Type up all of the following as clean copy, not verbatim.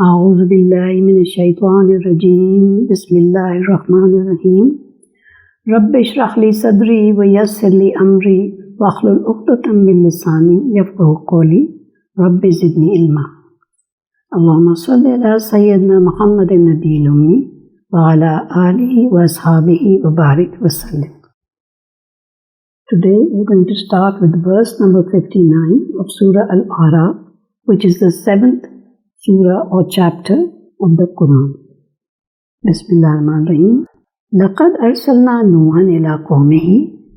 أعوذ بالله من الشيطان الرجيم بسم الله الرحمن الرحيم رب اشرح لي صدري ويسر لي أمري واحلل عقدة من لساني يفقهوا قولي رب زدني علما اللهم صل على سيدنا محمد النبي الأمي وعلى آله وأصحابه وبارك وسلم. Today we're going to start with verse number 59 of Surah Al-Araaf, which is the 7th surah or chapter of the Quran. Bismillah ar-Rahman ar-Rahim. لَقَدْ أَرْسَلْنَا نُوحًا إِلَىٰ قَوْمِهِ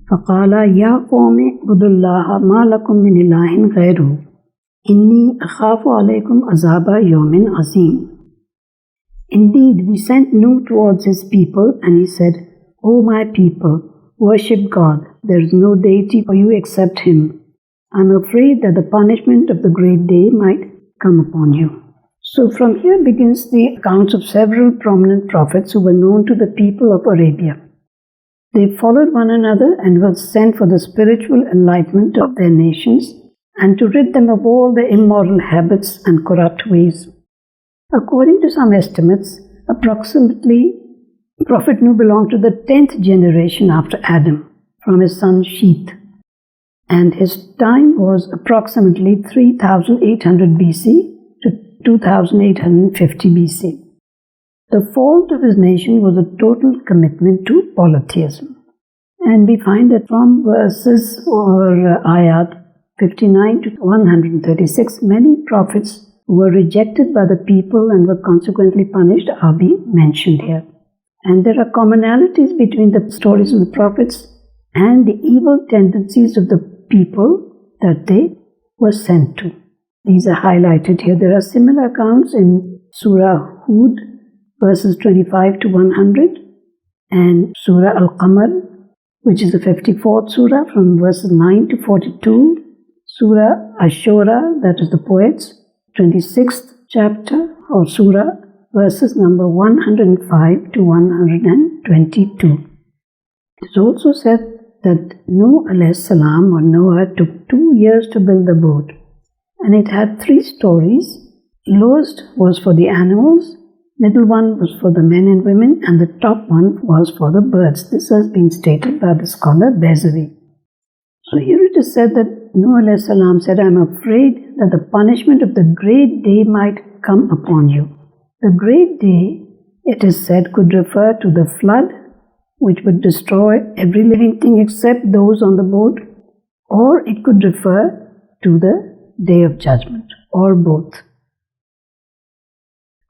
فَقَالَ يَا قَوْمِ اعْبُدُوا اللَّهَ مَا لَكُم مِّنْ إِلَٰهٍ غَيْرُهُ إِنِّي أَخَافُ عَلَيْكُمْ عَذَابَ يَوْمٍ عَظِيمٍ. Indeed, we sent Nuh towards his people, and he said, O my people, worship God. There is no deity for you except Him. I am afraid that the punishment of the great day might come upon you. So from here begins the accounts of several prominent prophets who were known to the people of Arabia. They followed one another and were sent for the spiritual enlightenment of their nations and to rid them of all their immoral habits and corrupt ways. According to some estimates, approximately Prophet Nuh belonged to the 10th generation after Adam from his son Sheeth, and his time was approximately 3800 BC to 2850 BC. The fault of his nation was a total commitment to polytheism. And we find that from verses or ayat 59 to 136, many prophets who were rejected by the people and were consequently punished are being mentioned here. And there are commonalities between the stories of the prophets and the evil tendencies of the people that they were sent to. These are highlighted here. There are similar accounts in Surah Hud, verses 25 to 100, and Surah Al-Qamar, which is the 54th surah, from verses 9 to 42, Surah Ash-Shura, that is the poets, 26th chapter or surah, verses number 105 to 122. It is also said that Nuh alayhi salam or Noah took 2 years to build the boat, and it had 3 stories. Lowest was for the animals, middle one was for the men and women, and the top one was for the birds. This has been stated by the scholar Bezavi. So here it is said that Nuh alayhi salam said, I am afraid that the punishment of the great day might come upon you. The great day, it is said, could refer to the flood, which would destroy every living thing except those on the boat, or it could refer to the Day of Judgment, or both.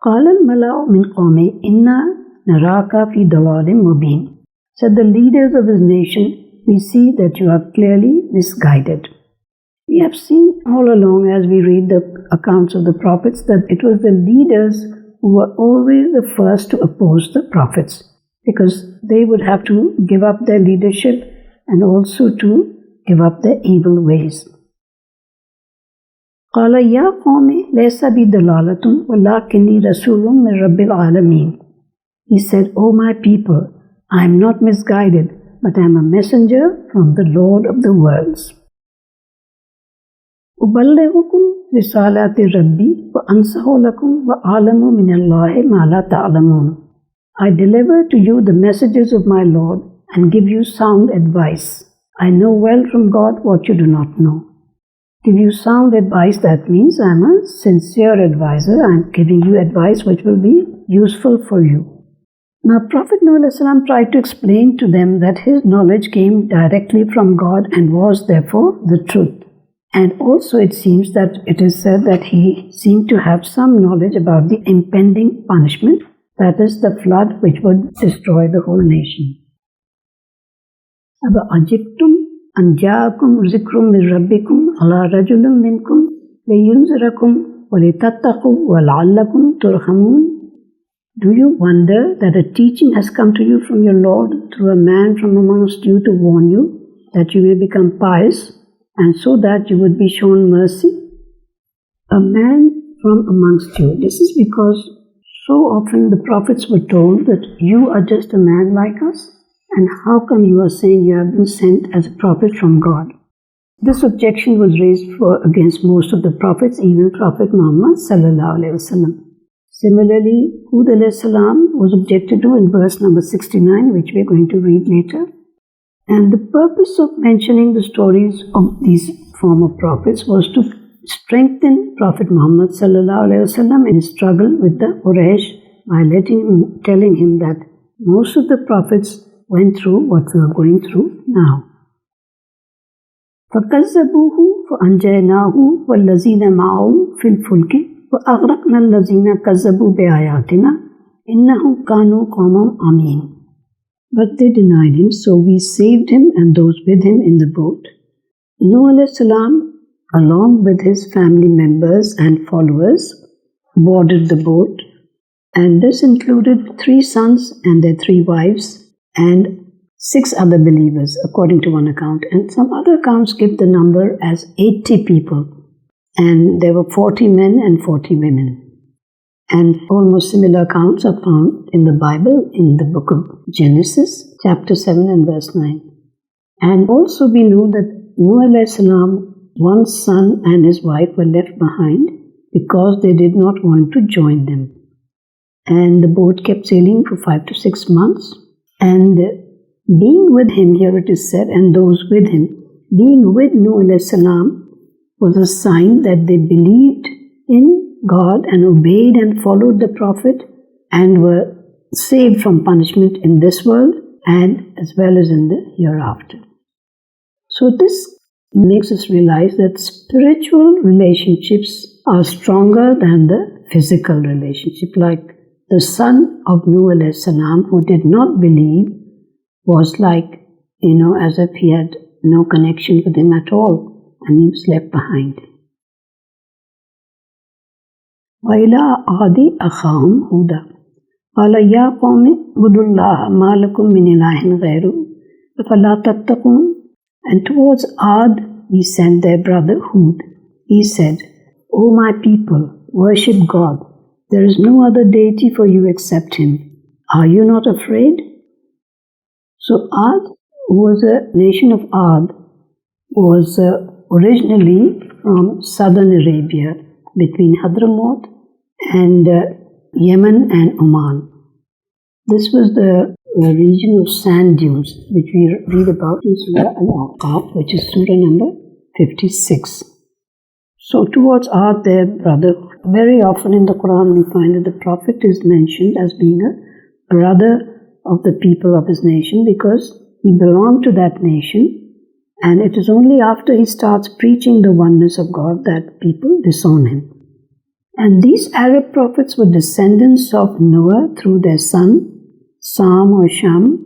قَالَ الْمَلَأُ مِنْ قَوْمِهِ إِنَّا نَرَاكَ فِي ضَلَالٍ مُبِينٍ. Said the leaders of his nation, we see that you are clearly misguided. We have seen all along as we read the accounts of the prophets that it was the leaders who were always the first to oppose the prophets, because they would have to give up their leadership and also to give up their evil ways. قال يا قوم ليس بي ضلالة ولكني رسول من رب العالمين. He said, O my people, I am not misguided, but I am a messenger from the Lord of the worlds. أبلغكم رسالات ربي وأنصح لكم وأعلم من الله ما لا تعلمون. I deliver to you the messages of my Lord and give you sound advice. I know well from God what you do not know. Give you sound advice, that means I am a sincere advisor. I am giving you advice which will be useful for you. Now Prophet Nuh tried to explain to them that his knowledge came directly from God and was therefore the truth. And also it seems that it is said that he seemed to have some knowledge about the impending punishment, that is the flood which would destroy the whole nation. أَفَعَجِبْتُمْ أَنْ جَاءَكُمْ ذِكْرٌ مِّن رَبِّكُمْ عَلَىٰ رَجُلٍ مِّنْكُمْ لِيُنذِرَكُمْ وَلِتَتَّقُوا وَلَعَلَّكُمْ تُرْحَمُونَ. Do you wonder that a teaching has come to you from your Lord through a man from amongst you to warn you that you may become pious and so that you would be shown mercy? A man from amongst you. This is because so often the prophets were told that you are just a man like us, and how come you are saying you have been sent as a prophet from God? This objection was raised against most of the prophets, even Prophet Muhammad sallallahu alaihi wasallam. Similarly, Hud alayhi salam was objected to in verse number 69, which we are going to read later. And the purpose of mentioning the stories of these former prophets was to strengthen Prophet Muhammad ﷺ in his struggle with the Quraysh by telling him that most of the prophets went through what we are going through now. فَكَذَّبُوهُ فَأَنْجَيْنَاهُ وَالَّذِينَ مَعَهُ فِي الْفُلْكِ وَأَغْرَقْنَا الَّذِينَ كَذَّبُوا بِآيَاتِنَا إِنَّهُمْ كَانُوا قَوْمًا عَمِينَ. But they denied him, so we saved him and those with him in the boat. Nuh alayhi salam, along with his family members and followers, boarded the boat, and this included 3 sons and their 3 wives and 6 other believers, according to one account. And some other accounts give the number as 80 people, and there were 40 men and 40 women. And almost similar accounts are found in the Bible in the book of Genesis, chapter 7 and verse 9. And also we know that Nuh alayhi salam, one son and his wife were left behind because they did not want to join them. And the boat kept sailing for 5 to 6 months. And being with him, here it is said, and those with him, being with Nuh alayhi salam was a sign that they believed in God and obeyed and followed the Prophet and were saved from punishment in this world and as well as in the hereafter. So this makes us realize that spiritual relationships are stronger than the physical relationship. Like the son of Nuh alayhi salam who did not believe was like, as if he had no connection with him at all and he was left behind. وَإِلَىٰ عَادٍ أَخَاهُمْ هُودًا قَالَ يَا قَوْمِ اعْبُدُوا اللَّهَ مَا لَكُم مِّنْ إِلَٰهٍ غَيْرُهُ أَفَلَا تَتَّقُونَ. And towards Ad we sent their brother Hud. He said, O my people, worship God. There is no other deity for you except Him. Are you not afraid? So Ad, who was a nation of Ad, was originally from southern Arabia, between Hadramaut and Yemen and Oman. This was the region of sand dunes, which we read about in Surah Al-Araaf, which is Surah number 56. So towards Ad, their brother, very often in the Quran we find that the Prophet is mentioned as being a brother of the people of his nation because he belonged to that nation. And it is only after he starts preaching the oneness of God that people disown him. And these Arab prophets were descendants of Noah through their son, Sam or Sham.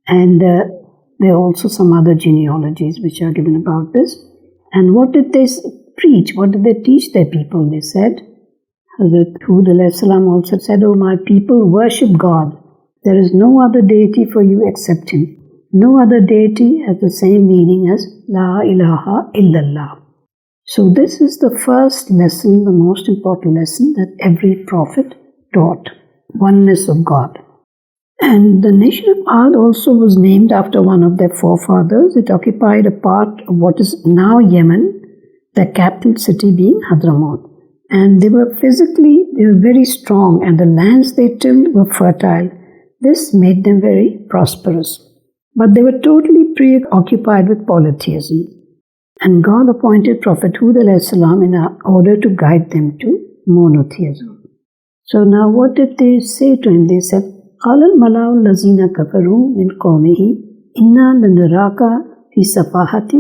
And there are also some other genealogies which are given about this. And what did they preach? What did they teach their people? They said, Hazrat Hud alayhi salam also said, O my people, worship God. There is no other deity for you except Him. No other deity has the same meaning as La ilaha illallah. So this is the first lesson, the most important lesson that every prophet taught, oneness of God. And the nation of Ad also was named after one of their forefathers. It occupied a part of what is now Yemen, the capital city being Hadramaut. And they were very strong, and the lands they tilled were fertile. This made them very prosperous. But they were totally preoccupied with polytheism. And God appointed Prophet Hud alayhi salam in order to guide them to monotheism. So now what did they say to him? They said, قَالَ الْمَلَأُ الَّذِينَ كَفَرُوا مِنْ قَوْمِهِ إِنَّا لَنَرَاكَ فِي سَفَاهَةٍ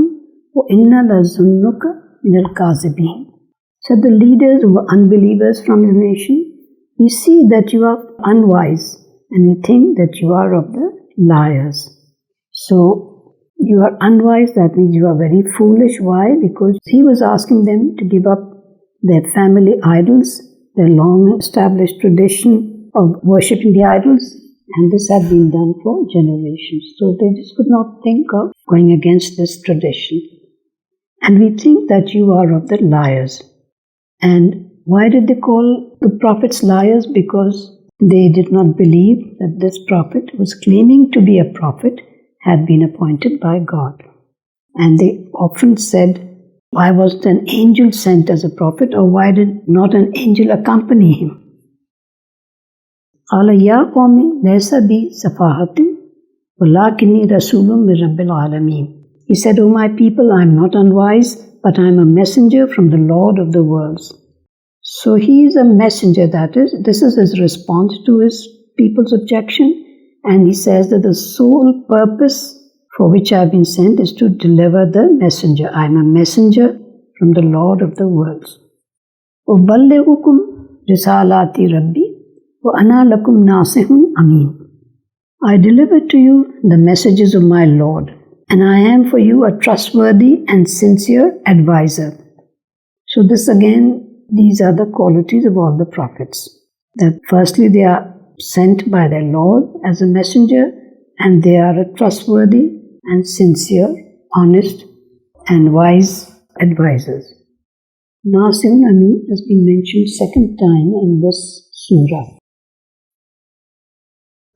وَإِنَّا لَظُنُّكَ مِنَ الْكَاذِبِينَ. Said the leaders who were unbelievers from his nation, we see that you are unwise and we think that you are of the liars. So you are unwise, that means you are very foolish. Why? Because he was asking them to give up their family idols, their long established tradition of worshipping the idols, and this had been done for generations. So they just could not think of going against this tradition. And we think that you are of the liars. And why did they call the prophets liars? Because they did not believe that this prophet who was claiming to be a prophet had been appointed by God. And they often said, why wasn't an angel sent as a prophet, or why did not an angel accompany him? قال يا قوم ليس بي سفاهة ولكني رسول من رب العالمين. He said, O my people, I am not unwise, but I am a messenger from the Lord of the worlds. So he is a messenger, that is, this is his response to his people's objection, and he says that the sole purpose for which I have been sent is to deliver the messenger. I am a messenger from the Lord of the worlds. أُبَلِّغُكُمْ رِسَالَاتِ رَبِّي وَأَنَا لَكُمْ نَاصِحٌ أَمِينٌ. I deliver to you the messages of my Lord, and I am for you a trustworthy and sincere advisor. So this again, these are the qualities of all the prophets. That firstly they are sent by their Lord as a messenger, and they are a trustworthy and sincere, honest and wise advisors. Nasirun Amin has been mentioned second time in this surah.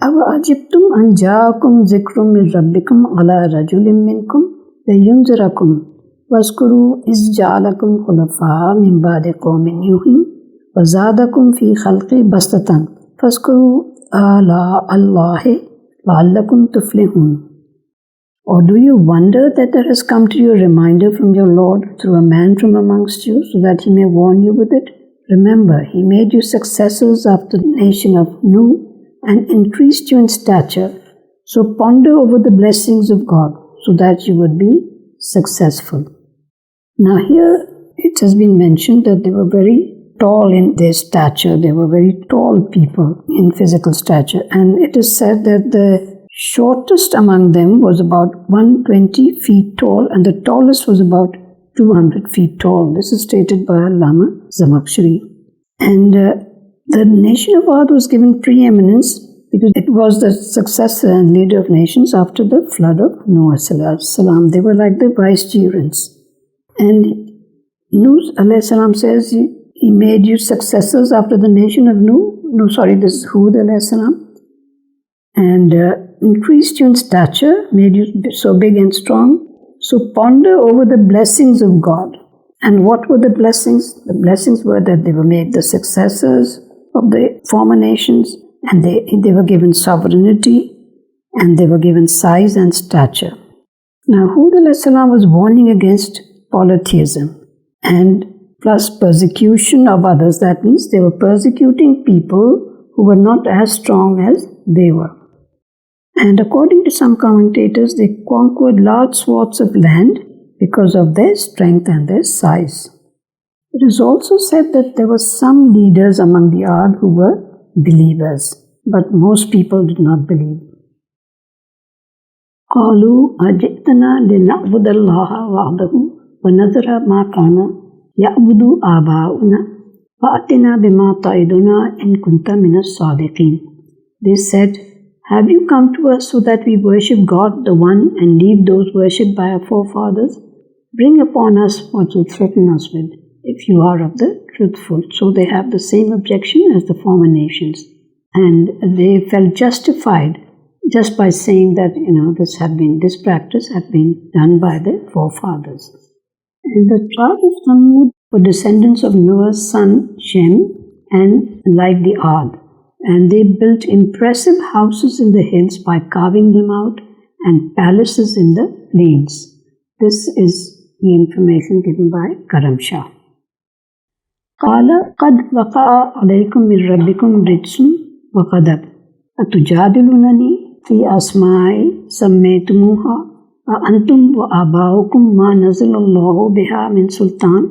أَوَعَجِبْتُمْ أَنْ جَاءَكُمْ ذِكْرٌ مِّن رَبِّكُمْ عَلَى رَجُلٍ مِّنْكُمْ لِيُنذِرَكُمْ وَاذْكُرُوا إِذْ جَعَلَكُمْ خُلَفَاءَ مِنْ بَعْدِ قَوْمِ نُوحٍ وَزَادَكُمْ فِي الْخَلْقِ بَسْطَةً فَاذْكُرُوا آلَاءَ اللَّهِ لَعَلَّكُمْ تُفْلِحُونَ. Or do you wonder that there has come to you a reminder from your Lord through a man from amongst you, so that he may warn you with it? Remember, he made you successors after the nation of Nuh and increased you in stature. So ponder over the blessings of God, so that you would be successful. Now here it has been mentioned that they were very tall in their stature. They were very tall people in physical stature. And it is said that the shortest among them was about 120 feet tall, and the tallest was about 200 feet tall. This is stated by Lama Zamakshari. And the nation of Ad was given preeminence because it was the successor and leader of nations after the flood of Noah salam. They were like the vicegerents. And Nuh salam says he made you successors after the nation of this is Hud salam. And increased you in stature, made you so big and strong. So ponder over the blessings of God. And what were the blessings? The blessings were that they were made the successors of the former nations, and they were given sovereignty, and they were given size and stature. Now Hud salam was warning against polytheism and plus persecution of others. That means they were persecuting people who were not as strong as they were. And according to some commentators, they conquered large swaths of land because of their strength and their size. It is also said that there were some leaders among the Ad who were believers, but most people did not believe. قَالُوا أَجِئْتَنَا لِنَعْبُدَ اللَّهَ وَحْدَهُ وَنَذَرَ مَا كَانَ يَعْبُدُ آبَاؤُنَا فَأْتِنَا بِمَا تَعِدُنَا إِن كُنْتَ مِنَ الصَّادِقِينَ. They said, have you come to us so that we worship God, the One, and leave those worshipped by our forefathers? Bring upon us what you threaten us with, if you are of the truthful. So they have the same objection as the former nations. And they felt justified just by saying that, this practice had been done by their forefathers. And the tribe of Thamud were descendants of Noah's son Shem, and like the Ad. And they built impressive houses in the hills by carving them out, and palaces in the plains. This is the information given by Karam Shah. قَالَ قَدْ وَقَعَ عَلَيْكُمْ مِنْ رَبِّكُمْ رِجْسٌ وَغَضَبٌ أَتُجَادِلُونَنِي فِي أَسْمَاءٍ سَمَّيْتُمُوهَا أَنْتُمْ وَآبَاؤُكُمْ مَا نَزَّلَ اللَّهُ بِهَا مِنْ سُلْطَانٍ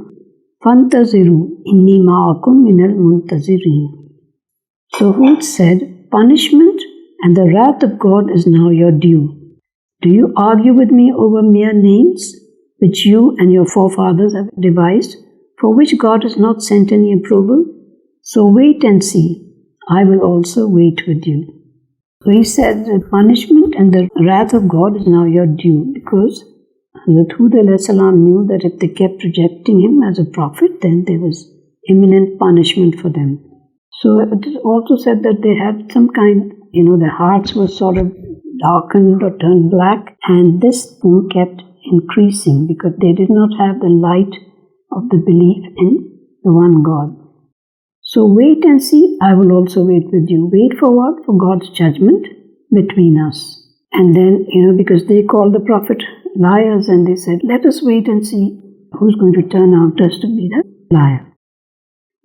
فَانْتَظِرُوا إِنِّي مَعَكُمْ مِنَ الْمُنْتَظِرِينَ. So Hud said, punishment and the wrath of God is now your due. Do you argue with me over mere names, which you and your forefathers have devised, for which God has not sent any approval? So wait and see. I will also wait with you. So he said, the punishment and the wrath of God is now your due, because Hazrat Hud salam knew that if they kept rejecting him as a prophet, then there was imminent punishment for them. So it is also said that they had some kind, their hearts were sort of darkened or turned black, and this thing kept increasing because they did not have the light of the belief in the one God. So wait and see, I will also wait with you. Wait for what? For God's judgment between us. And then, because they called the prophet liars, and they said, let us wait and see who's going to turn out us to be the liar.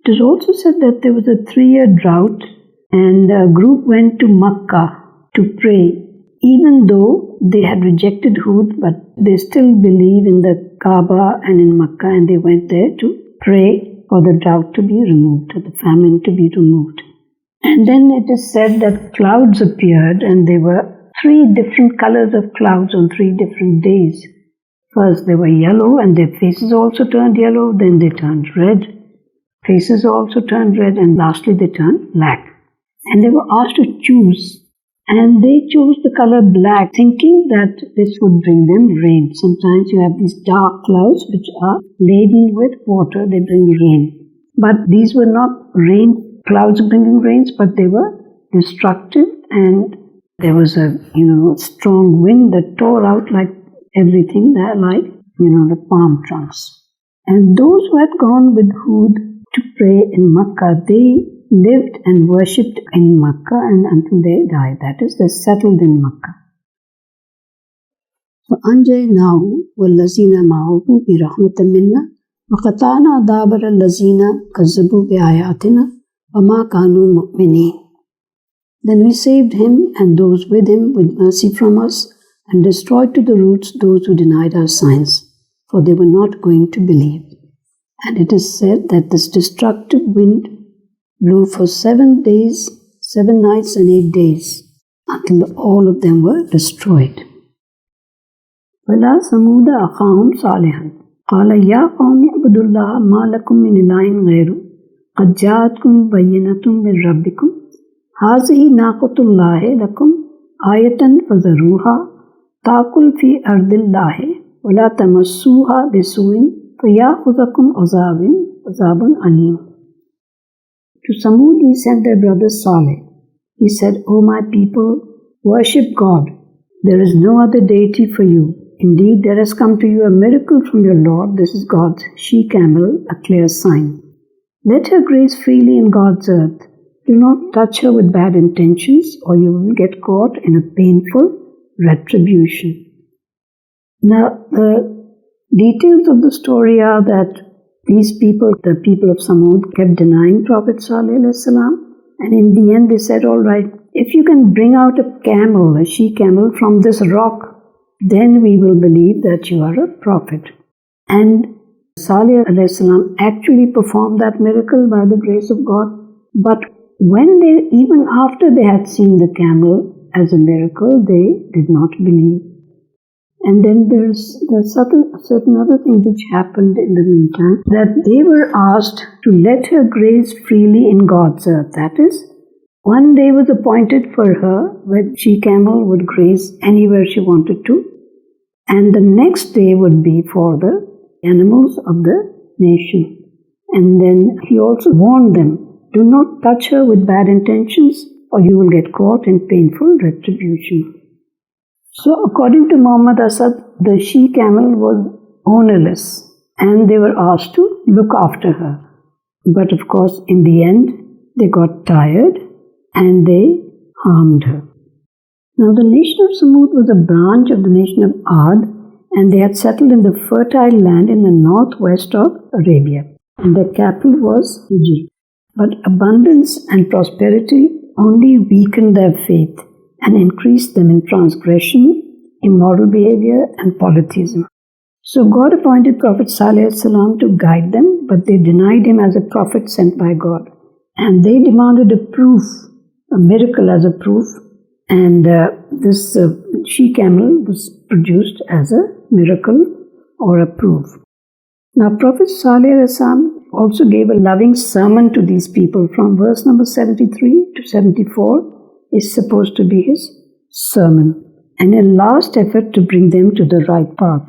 It is also said that there was a 3-year drought, and a group went to Makkah to pray, even though they had rejected Hud, but they still believe in the Kaaba and in Makkah, and they went there to pray for the drought to be removed, or the famine to be removed. And then it is said that clouds appeared, and there were 3 different colors of clouds on 3 different days. First they were yellow, and their faces also turned yellow, then they turned red. Faces also turned red, and lastly they turned black. And they were asked to choose, and they chose the color black, thinking that this would bring them rain. Sometimes you have these dark clouds which are laden with water, they bring rain. But these were not rain clouds bringing rains, but they were destructive, and there was a strong wind that tore out like everything there, like the palm trunks. And those who had gone with Hud to pray in Makkah, they lived and worshipped in Makkah and until they died. That is, they settled in Makkah. فَأَنْجَيْنَاهُ وَالَّذِينَ مَعَهُ بِرَحْمَةٍ مِنَّا وَقَطَعْنَا دَابَرَ الَّذِينَ كَذَّبُوا بِآيَاتِنَا وَمَا كَانُوا مُؤْمِنِينَ. Then we saved him and those with him with mercy from us, and destroyed to the roots those who denied our signs, for they were not going to believe. And it is said that this destructive wind blew for 7 days, 7 nights and 8 days, until all of them were destroyed. وَلَا ثَمُودَ أَخَاهُمْ صَالِحًا قَالَ يَا قَوْمِ اعْبُدُوا اللَّهَ مَا لَكُمْ مِنْ إِلَٰهٍ غَيْرُهُ قَدْ جَاءَتْكُمْ بَيِّنَةٌ مِنْ رَبِّكُمْ هَٰذِهِ نَاقَةُ اللَّهِ لَكُمْ آيَةً فَذَرُوهَا تَأْكُلْ فِي أَرْضِ اللَّهِ وَلَا تَمَسُّوهَا بِسُوءٍ فَيَأْخُذَكُمْ عَذَابٌ أَلِيمٌ. To Samud we sent their brother Saleh. He said, O my people, worship God. There is no other deity for you. Indeed, there has come to you a miracle from your Lord. This is God's she-camel, a clear sign. Let her graze freely in God's earth. Do not touch her with bad intentions, or you will get caught in a painful retribution. Now, the details of the story are that these people, the people of Samud, kept denying Prophet Saleh salam, and in the end they said, all right, if you can bring out a camel, a she-camel from this rock, then we will believe that you are a prophet. And Saleh salam actually performed that miracle by the grace of God. But even after they had seen the camel as a miracle, they did not believe. And then there's certain other things which happened in the meantime, that they were asked to let her graze freely in God's earth. That is, one day was appointed for her where she-camel would graze anywhere she wanted to, and the next day would be for the animals of the nation. And then he also warned them, do not touch her with bad intentions, or you will get caught in painful retribution. So according to Muhammad Asad, the she-camel was ownerless, and they were asked to look after her. But of course, in the end, they got tired and they harmed her. Now the nation of Samud was a branch of the nation of Ad, and they had settled in the fertile land in the northwest of Arabia, and their capital was Hijr. But abundance and prosperity only weakened their faith and increased them in transgression, immoral behavior, and polytheism. So God appointed Prophet Saleh salam to guide them, but they denied him as a prophet sent by God. And they demanded a proof, a miracle as a proof, and this she-camel was produced as a miracle or a proof. Now Prophet Saleh salam also gave a loving sermon to these people. From verse number 73 to 74 is supposed to be his sermon, and a last effort to bring them to the right path.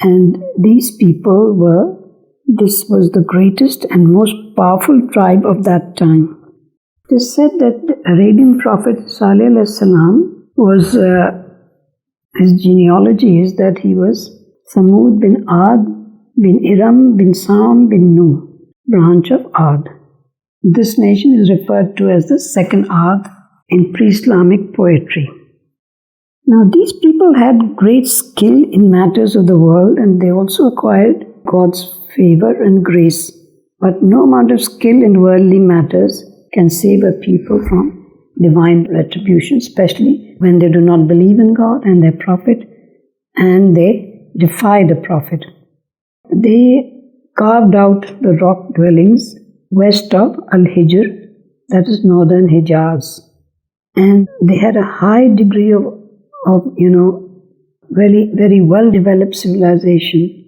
And these people this was the greatest and most powerful tribe of that time. It is said that the Arabian prophet Saleh salam was, his genealogy is that he was Samud bin Ad bin Iram bin Sam bin Nuh, branch of Ad. This nation is referred to as the second Ad in pre-Islamic poetry. Now, these people had great skill in matters of the world, and they also acquired God's favor and grace. But no amount of skill in worldly matters can save a people from divine retribution, especially when they do not believe in God and their prophet, and they defy the prophet. They carved out the rock dwellings west of Al-Hijr, that is northern Hijaz, and they had a high degree of very well developed civilization.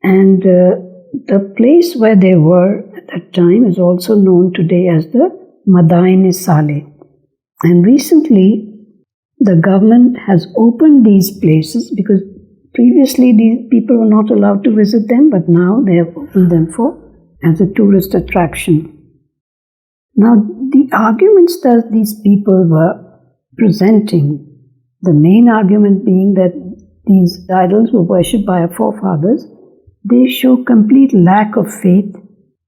And the place where they were at that time is also known today as the Madain-e-Saleh. And recently, the government has opened these places because previously these people were not allowed to visit them, but now they have opened them as a tourist attraction. Now, the arguments that these people were presenting, the main argument being that these idols were worshipped by our forefathers, they show complete lack of faith.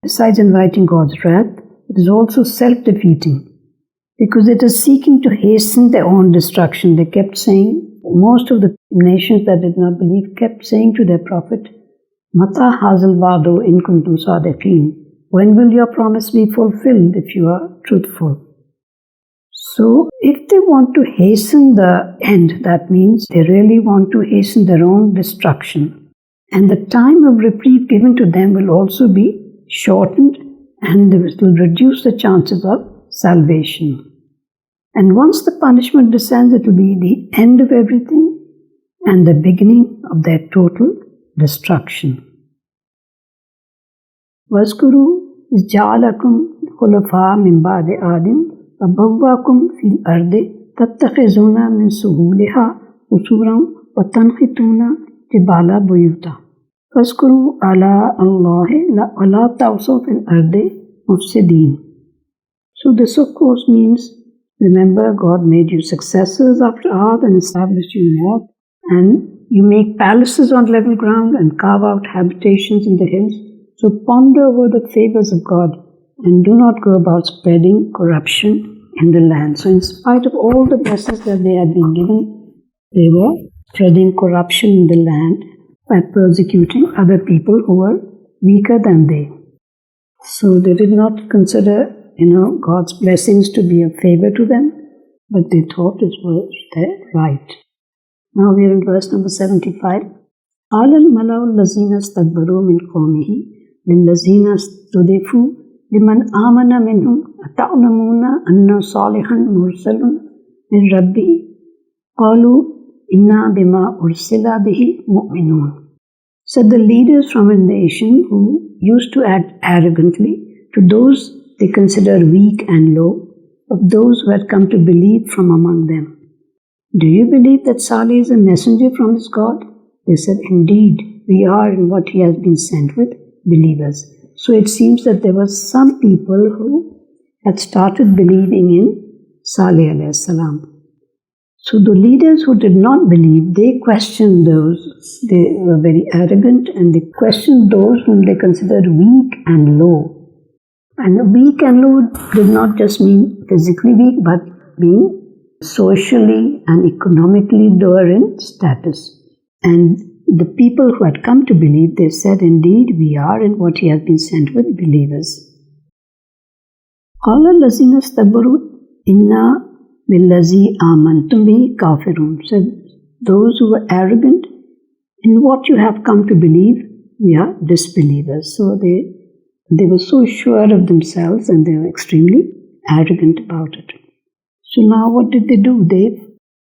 Besides inviting God's wrath, it is also self-defeating because it is seeking to hasten their own destruction. They kept saying, most of the nations that did not believe kept saying to their prophet, Mata hazal vado in kuntum sadiqeen. When will your promise be fulfilled if you are truthful? So, if they want to hasten the end, that means they really want to hasten their own destruction. And the time of reprieve given to them will also be shortened, and it will reduce the chances of salvation. And once the punishment descends, it will be the end of everything and the beginning of their total destruction. Vaskuru is ja'alakum khulafa min ba'di adim wa bawwakum fil ardi tattakhizuna min suhuliha usuran wa tanhituna jibala buyuta. Vaskuru ala Allahi wa la tawsaw fil ardi mufsideen. So this of course means, remember, God made you successors after Ad and established you in war, and you make palaces on level ground and carve out habitations in the hills. So ponder over the favors of God and do not go about spreading corruption in the land. So in spite of all the blessings that they had been given, they were spreading corruption in the land by persecuting other people who were weaker than they. So they did not consider God's blessings to be a favor to them, but they thought it was their right. Now we are in verse number 75. قال الملأ الذين استكبروا من قومه للذين استضعفوا لمن آمن منهم أتعلمون أن صالحا مرسل من ربه قالوا إنا بما أرسل به مؤمنون. So the leaders from a nation who used to act arrogantly to those they considered weak and low, of those who had come to believe from among them. Do you believe that Salih is a messenger from his God? They said, indeed, we are in what he has been sent with, believers. So it seems that there were some people who had started believing in Salih alayhi salam. So the leaders who did not believe, they questioned those. They were very arrogant and they questioned those whom they considered weak and low. And weak and low did not just mean physically weak, but being socially and economically lower in status. And the people who had come to believe, they said, indeed, we are in what he has been sent with, believers. قَالَ الَّذِينَ اسْتَكْبَرُوا إِنَّا بِالَّذِي آمَنْتُمْ بِهِ كَافِرُونَ. Said, those who were arrogant, in what you have come to believe, we are disbelievers. So they were so sure of themselves and they were extremely arrogant about it. So now what did they do? They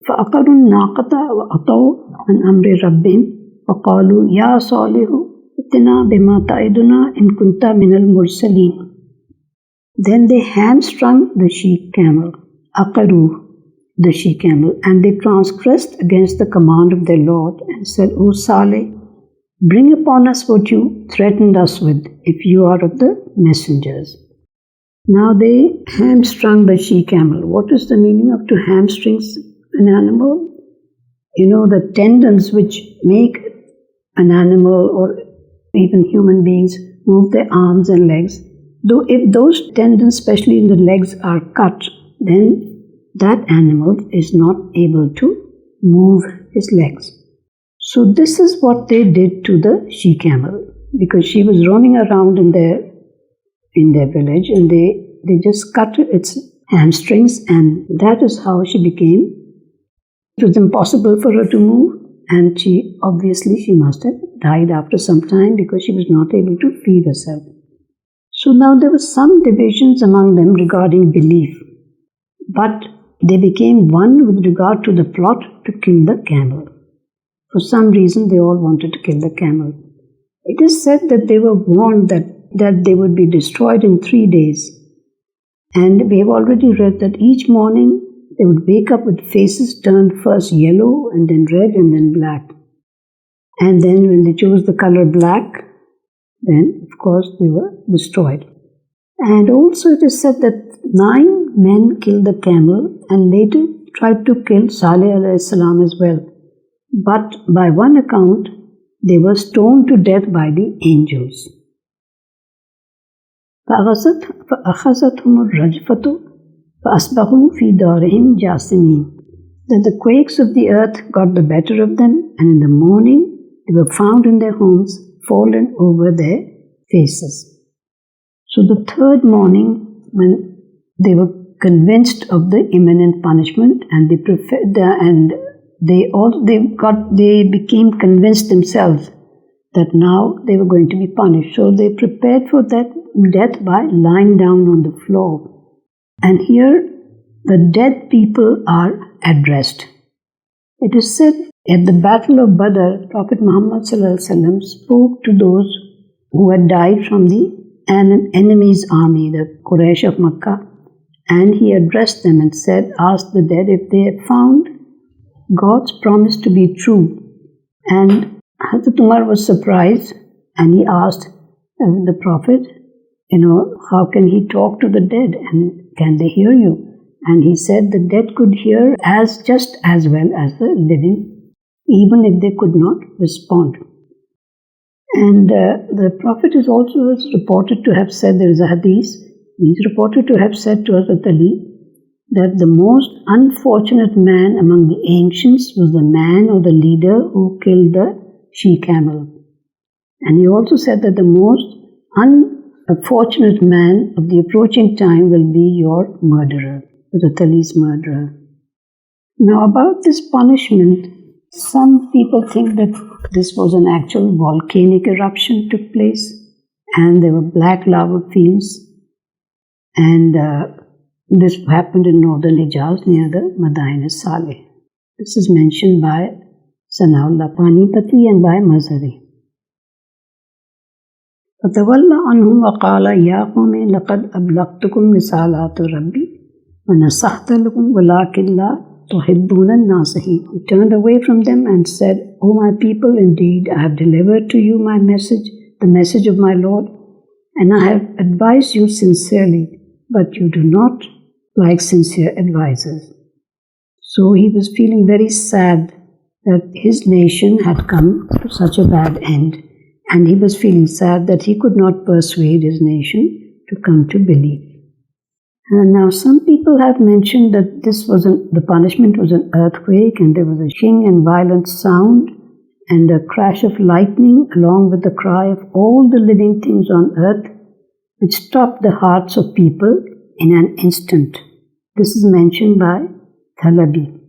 فَأَقَرُوا النَّاقَةَ وَأَطَوْا عَنْ أَمْرِ رَبِّهِمْ وَقَالُوا يَا صَالِحُ ائْتِنَا بِمَا تَعِدُنَا إِن كُنْتَ مِنَ الْمُرْسَلِينَ. Then they hamstrung the she-camel, Aqaru, the she-camel, and they transgressed against the command of their Lord and said, O Saleh, bring upon us what you threatened us with, if you are of the messengers. Now they hamstrung the she-camel. What is the meaning of to hamstring an animal? The tendons which make an animal or even human beings move their arms and legs. Though if those tendons, especially in the legs, are cut, then that animal is not able to move his legs. So this is what they did to the she-camel, because she was roaming around in their village, and they just cut its hamstrings, and that is how she became. It was impossible for her to move, and she must have died after some time because she was not able to feed herself. So now there were some divisions among them regarding belief, but they became one with regard to the plot to kill the camel. For some reason, they all wanted to kill the camel. It is said that they were warned that they would be destroyed in 3 days. And we have already read that each morning they would wake up with faces turned first yellow and then red and then black. And then when they chose the color black, then of course they were destroyed. And also it is said that 9 men killed the camel and later tried to kill Saleh alayhi salam as well. But by one account, they were stoned to death by the angels. فَأَخَذَتْهُمُ الرَّجْفَةُ فَأَصْبَحُوا فِي دَارِهِمْ جَاثِمِينَ. That the quakes of the earth got the better of them, and in the morning they were found in their homes, fallen over their faces. So the third morning, when they were convinced of the imminent punishment, and they became convinced themselves that now they were going to be punished. So they prepared for that death by lying down on the floor. And here the dead people are addressed. It is said at the Battle of Badr, Prophet Muhammad spoke to those who had died from the enemy's army, the Quraysh of Makkah, and he addressed them and asked the dead if they had found God's promise to be true. And Hazrat Umar was surprised, and he asked the Prophet, how can he talk to the dead, and can they hear you? And he said the dead could hear just as well as the living, even if they could not respond. And the Prophet is also reported to have said, there is a hadith, he's reported to have said to Hazrat Ali that the most unfortunate man among the ancients was the man or the leader who killed the she-camel. And he also said that the most unfortunate man of the approaching time will be your murderer, Hazrat Ali's murderer. Now about this punishment, some people think that this was an actual volcanic eruption took place, and there were black lava fields, and this happened in northern Hijaz near the Madain Saleh. This is mentioned by Sanaullah Panipati and by Mazari. فَتَوَلَّى عَنْهُمْ وَقَالَ يَا قَوْمِ لَقَدْ أَبْلَغْتُكُمْ رِسَالَاتُ رَبِّي وَنَصَحْتُ لَكُمْ وَلَكِنْ لَا تُحِبُّونَ النَّاصِحِينَ. He turned away from them and said, O my people, indeed I have delivered to you my message, the message of my Lord, and I have advised you sincerely, but you do not like sincere advisers. So he was feeling very sad that his nation had come to such a bad end, and he was feeling sad that he could not persuade his nation to come to believe. And now some people have mentioned that the punishment was an earthquake, and there was a shing and violent sound and a crash of lightning along with the cry of all the living things on earth, which stopped the hearts of people in an instant. This is mentioned by Thalabi.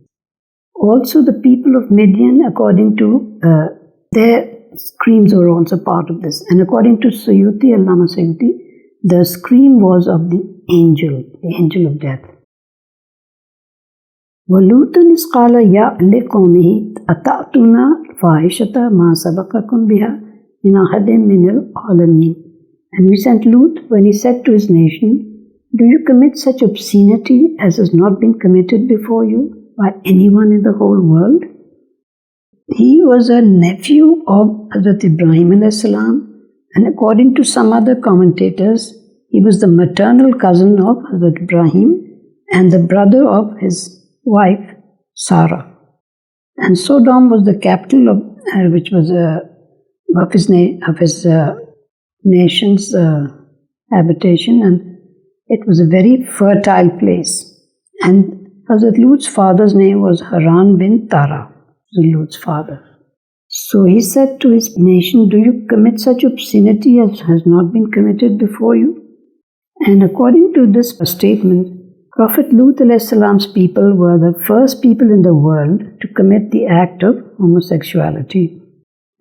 Also the people of Midian, according to their screams were also part of this. And according to Suyuti, Allama Suyuti, the scream was of the angel of death. وَلُوطًا إِذْ قَالَ يَا لِقَوْمِهِ أَتَأْتُونَ الْفَاحِشَةَ مَا سَبَقَكُمْ بِهَا مِنْ أَحَدٍ مِنَ الْعَالَمِينَ. And we sent Lut when he said to his nation, do you commit such obscenity as has not been committed before you by anyone in the whole world? He was a nephew of Hazrat Ibrahim alayhi salam, and according to some other commentators, he was the maternal cousin of Hazrat Ibrahim and the brother of his wife Sarah. And Sodom was the capital of his nation's habitation, and it was a very fertile place. And Hazrat Lut's father's name was Haran bin Tara, Lut's father. So he said to his nation, "Do you commit such obscenity as has not been committed before you?" And according to this statement, Prophet Lut people were the first people in the world to commit the act of homosexuality.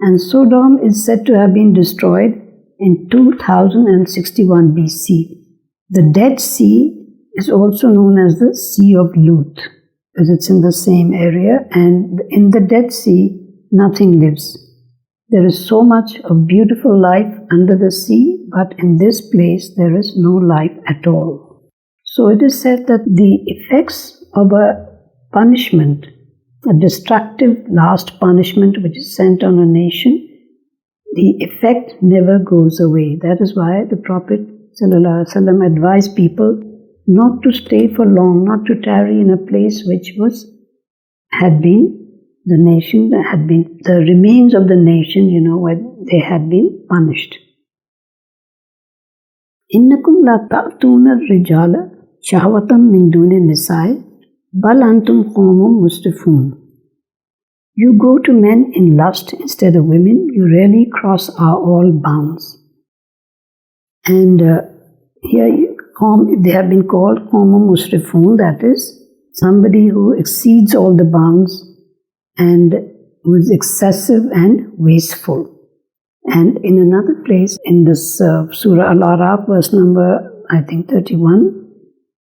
And Sodom is said to have been destroyed in 2061 BC. The Dead Sea is also known as the Sea of Lut, because it's in the same area, and in the Dead Sea, nothing lives. There is so much of beautiful life under the sea, but in this place there is no life at all. So it is said that the effects of a punishment, a destructive last punishment which is sent on a nation, the effect never goes away. That is why the Prophet ﷺ advised people not to stay for long, not to tarry in a place which had been the nation, had been the remains of the nation, where they had been punished. Innakum la ta'tuna rijala shahwatam min duni nisa'i bal antum qawmun musrifun. You go to men in lust instead of women. You really cross all bounds. And here they have been called qawmun musrifun, that is, somebody who exceeds all the bounds and who is excessive and wasteful. And in another place, in this Surah Al-Araaf, verse number, 31,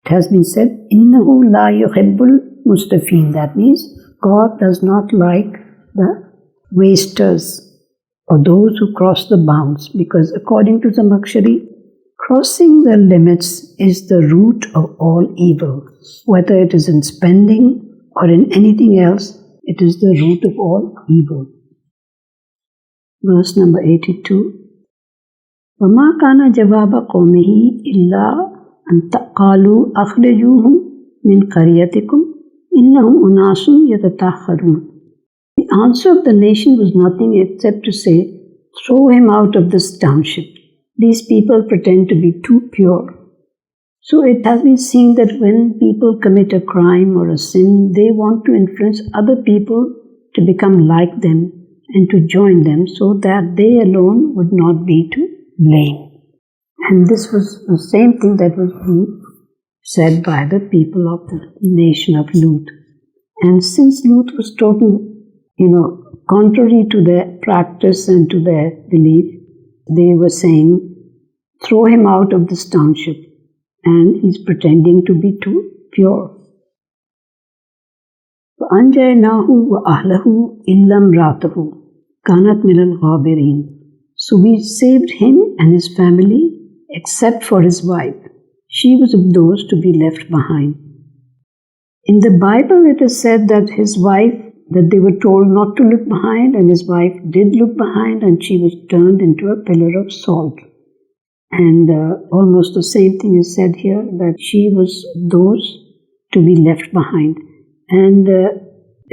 it has been said, Innahu la yuhibbul mustafin. That means God does not like the wasters or those who cross the bounds, because according to the Makshari, crossing the limits is the root of all evil. Whether it is in spending or in anything else, it is the root of all evil. Verse number 82. وَمَا كَانَ جَوَابَ قَوْمِهِ إِلَّا أَن قَالُوا أَخْرِجُوهُمْ مِنْ قَرْيَتِكُمْ إِنَّهُمْ أُنَاسٌ يَتَطَهَّرُونَ. The answer of the nation was nothing except to say, "Throw him out of this township. These people pretend to be too pure." So it has been seen that when people commit a crime or a sin, they want to influence other people to become like them and to join them, so that they alone would not be to blame. And this was the same thing that was being said by the people of the nation of Lut. And since Lut was totally, contrary to their practice and to their belief, they were saying, "Throw him out of this township." And he's pretending to be too pure. فَأَنْجَيْنَاهُ وَأَهْلَهُ إِلَّا امْرَأَتَهُ كَانَتْ مِنَ الْغَابِرِينَ. So we saved him and his family except for his wife. She was of those to be left behind. In the Bible it is said that his wife, that they were told not to look behind, and his wife did look behind, and she was turned into a pillar of salt. And almost the same thing is said here, that she was those to be left behind. And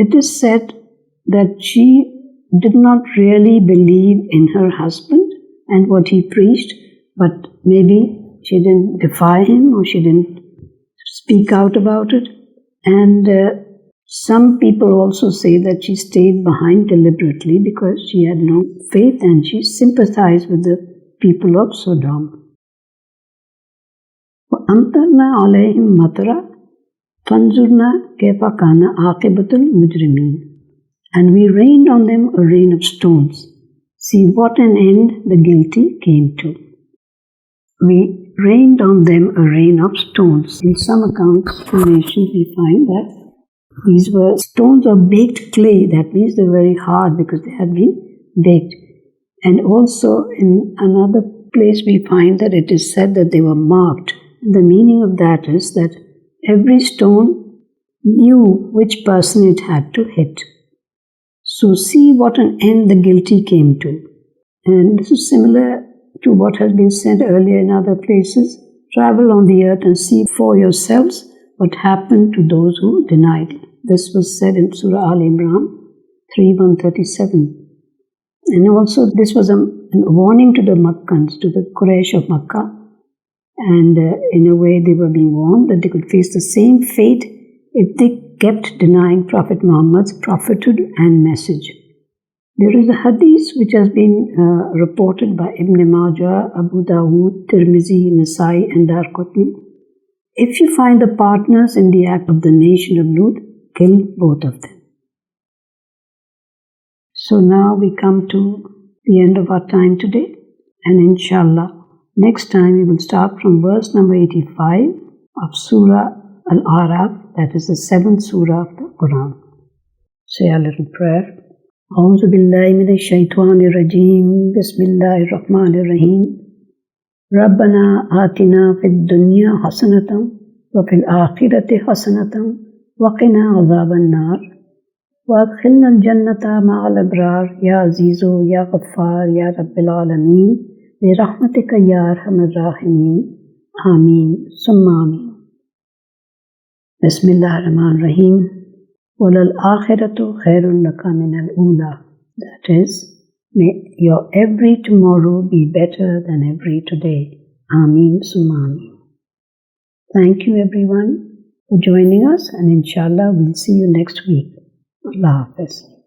it is said that she did not really believe in her husband and what he preached, but maybe she didn't defy him or she didn't speak out about it. And some people also say that she stayed behind deliberately because she had no faith and she sympathized with the people of Sodom. وَأَمْطَرْنَا عَلَيْهِمْ مَطَرًا فَانْظُرْنَا كَيْفَ كَانَ عَاقِبَةُ الْمُجْرِمِينَ. And we rained on them a rain of stones. See what an end the guilty came to. We rained on them a rain of stones. In some accounts, explanations, we find that these were stones of baked clay. That means they were very hard because they had been baked. And also in another place we find that it is said that they were marked. And the meaning of that is that every stone knew which person it had to hit. So see what an end the guilty came to. And this is similar to what has been said earlier in other places. Travel on the earth and see for yourselves what happened to those who denied. This was said in Surah Al-Imran 3:137. And also this was a warning to the Makkans, to the Quraysh of Makkah, and in a way they were being warned that they could face the same fate if they kept denying Prophet Muhammad's prophethood and message. There is a hadith which has been reported by Ibn Majah, Abu Dawood, Tirmizi, Nasai and Darqutni. If you find the partners in the act of the nation of Lut, kill both of them. So now we come to the end of our time today, and inshallah, next time we will start from verse number 85 of Surah Al-Araaf, that is the 7th Surah of the Quran. Say a little prayer. أعوذ بالله من الشيطان الرجيم بسم الله الرحمن الرحيم ربنا آتنا في الدنيا حسنة وفي الآخرة حسنة وقنا عذاب النار وأدخلنا الجنة مع الأبرار يا عزيز يا غفار يا رب العالمين برحمتك يا أرحم الراحمين آمين ثم آمين. بسم الله الرحمن الرحيم. وَلَلْآخِرَةُ خَيْرٌ لَكَ مِنَ الْأُولَى. That is, may your every tomorrow be better than every today. Ameen summa ameen. Thank you everyone for joining us, and inshallah we'll see you next week. Allah Hafiz.